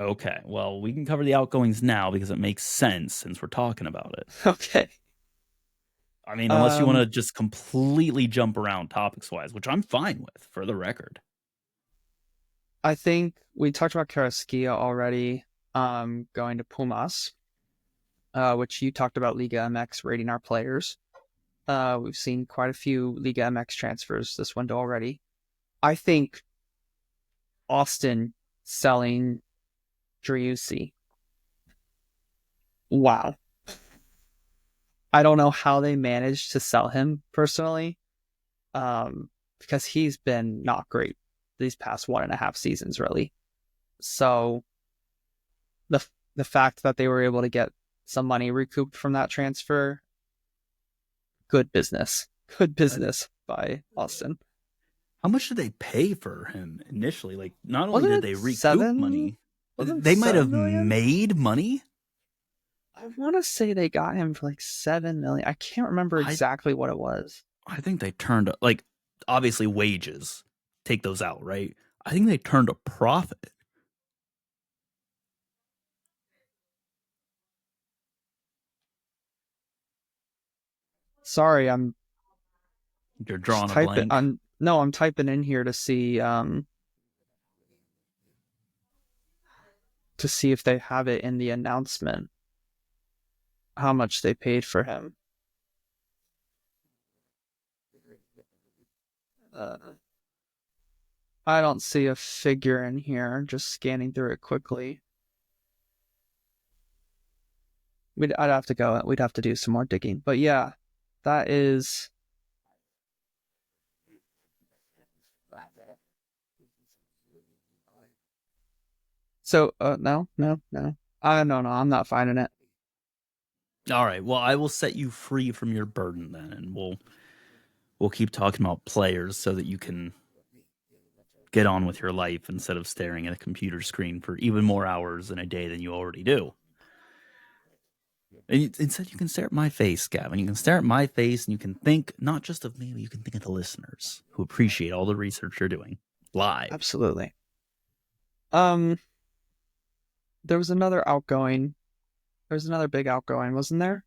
Okay, well, we can cover the outgoings now because it makes sense since we're talking about it. Okay. I mean, unless you want Um, to just completely jump around topics wise, which I'm fine with, for the record. I think we talked about Carrasquilla already, going to Pumas, which you talked about Liga MX rating our players. We've seen quite a few Liga MX transfers this window already. I think Austin selling Driussi. Wow. I don't know how they managed to sell him personally, because he's been not great these past 1.5 seasons, really. So the the fact that they were able to get some money recouped from that transfer, good business. Good Uh, business by Austin. How much did they pay for him initially? Like, not only Wasn't did it they recoup seven? money, Wasn't it they might have 7 million? made money. I want to say they got him for like 7 million. I can't remember I exactly what it was. I think they turned like obviously wages, take those out, right? I think they turned a profit. Sorry, I'm You're just drawing a typing. blank. I'm typing in here to see if they have it in the announcement how much they paid for him. Uh, I don't see a figure in here. Just scanning through it quickly. I'd have to go. We'd have to do some more digging. But yeah, that is. So, no, no, no. No, no, I'm not finding it. All right. Well, I will set you free from your burden then, and we'll keep talking about players so that you can get on with your life instead of staring at a computer screen for even more hours in a day than you already do. And instead, you can stare at my face, Gavin. You can stare at my face, and you can think not just of me, but you can think of the listeners who appreciate all the research you're doing live. Absolutely. Um, there was another outgoing. There was another big outgoing, wasn't there?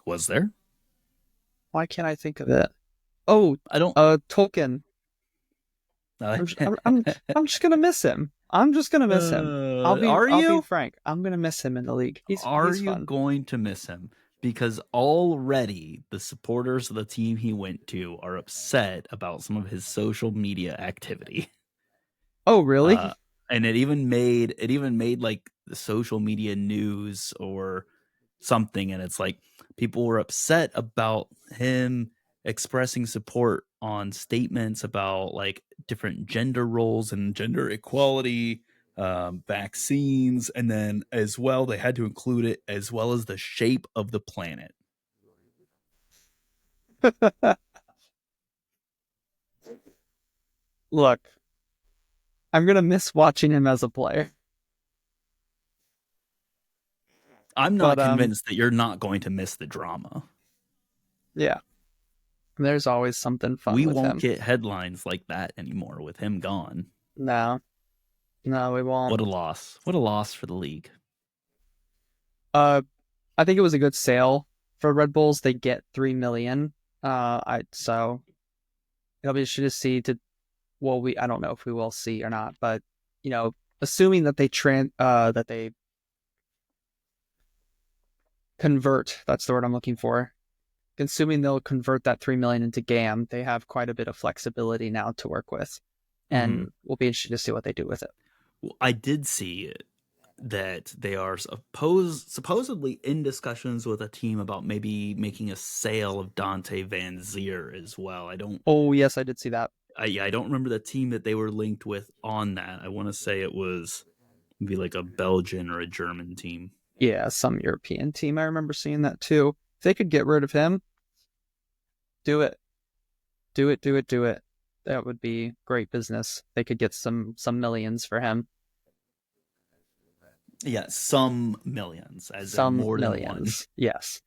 Was there? Why can't I think of it? Oh, I don't. Tolkien. Uh, I'm just gonna miss him. I'm just gonna miss him. are I'll be you? frank. I'm gonna miss him in the league. Are He's you fun. going to miss him? Because already the supporters of the team he went to are upset about some of his social media activity. Oh, Uh, really? and it even made like the social media news or something, and it's like people were upset about him expressing support on statements about like different gender roles and gender equality, vaccines, and then as well they had to include it as well as the shape of the planet. Look, I'm gonna miss watching him as a player. I'm not But convinced that you're not going to miss the drama. yeah, there's always something fun We with won't him. get headlines like that anymore with him gone. No, no, we won't. What a loss. What a loss for the league. Uh, I think it was a good sale for Red Bulls. They get 3 million. It'll be interesting to see to I don't know if we will see or not, but assuming that they convert, that's the word I'm looking for. Assuming they'll convert that 3 million into GAM, they have quite a bit of flexibility now to work with, Mm-hmm. and we'll be interested to see what they do with it. Well, I did see that they are supposedly in discussions with a team about maybe making a sale of Dante Van Zier as well. Oh yes, I did see that. Yeah, I don't remember the team that they were linked with on that. I want to say it was maybe like a Belgian or a German team. Yeah, some European team. I remember seeing that too. If they could get rid of him, do it, do it, do it, do it. That would be great business. They could get some millions for him. Yeah, some millions, as in Some more than one. millions. Yes.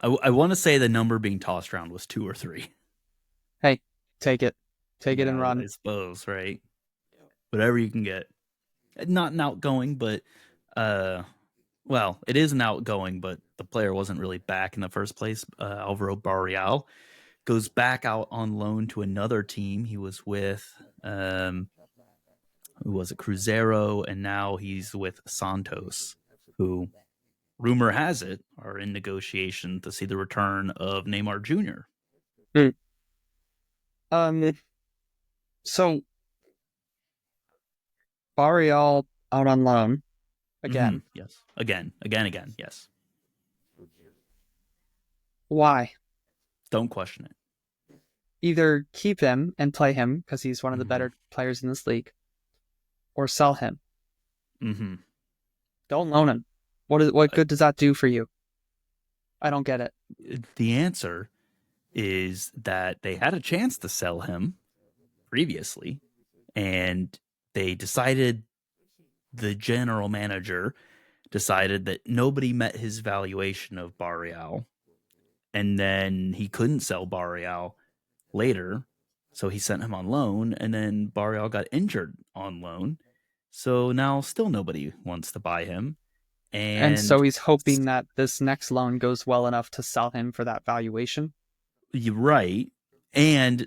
I want to say the number being tossed around was two or three. Hey, take it. Take it and Yeah, run. I suppose, right? Whatever you can get. Not an outgoing, but uh, well, it is an outgoing, but the player wasn't really back in the first place. Alvaro Barreal goes back out on loan to another team. He was with who was it, Cruzeiro, and now he's with Santos, who rumor has it are in negotiation to see the return of Neymar Jr. Hmm. Um, so Barrial out on loan again. Yes, again. Yes, Why? don't question it. Either keep him and play him because he's one of the Mm-hmm. better players in this league, or sell him. Mm-hmm. Don't loan him. What good does that do for you? I don't get it. The answer is that they had a chance to sell him previously, and they decided the general manager decided that nobody met his valuation of Barreal, and then he couldn't sell Barreal later, so he sent him on loan, and then Barreal got injured on loan, so now still nobody wants to buy him, And so and he's hoping that this next loan goes well enough to sell him for that valuation. you're right, and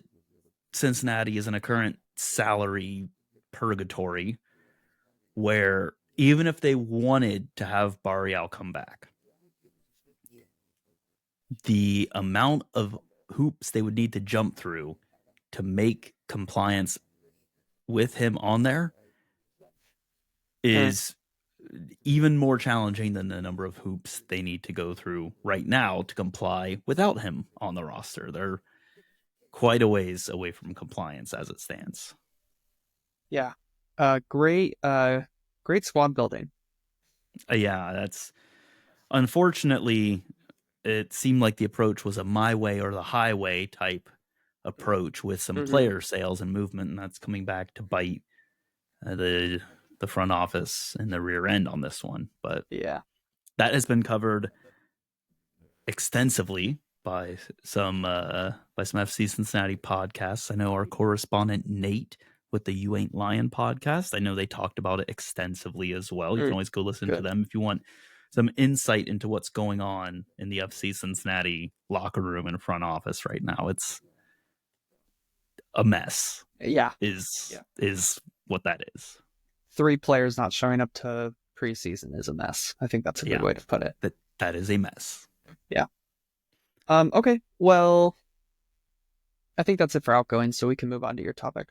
Cincinnati is in a current salary purgatory where even if they wanted to have Barrial come back, the amount of hoops they would need to jump through to make compliance with him on there Hmm. is even more challenging than the number of hoops they need to go through right now to comply without him on the roster. They're quite a ways away from compliance as it stands. Yeah. Great squad building. Yeah, that's unfortunately it seemed like the approach was a my way or the highway type approach with some Hmm. player sales and movement, and that's coming back to bite the front office and the rear end on this one. But Yeah. that has been covered extensively by some FC Cincinnati podcasts. I know our correspondent Nate with the You Ain't Lying podcast. I know they talked about it extensively as well. You can Mm, always go listen to good. them if you want some insight into what's going on in the FC Cincinnati locker room and front office right now. It's a mess. Yeah. Is Yeah. is what that is. Three players not showing up to preseason is a mess. I think that's a good Yeah, way to put it. that is a mess. Yeah. Okay. Well, I think that's it for outgoing, so we can move on to your topic.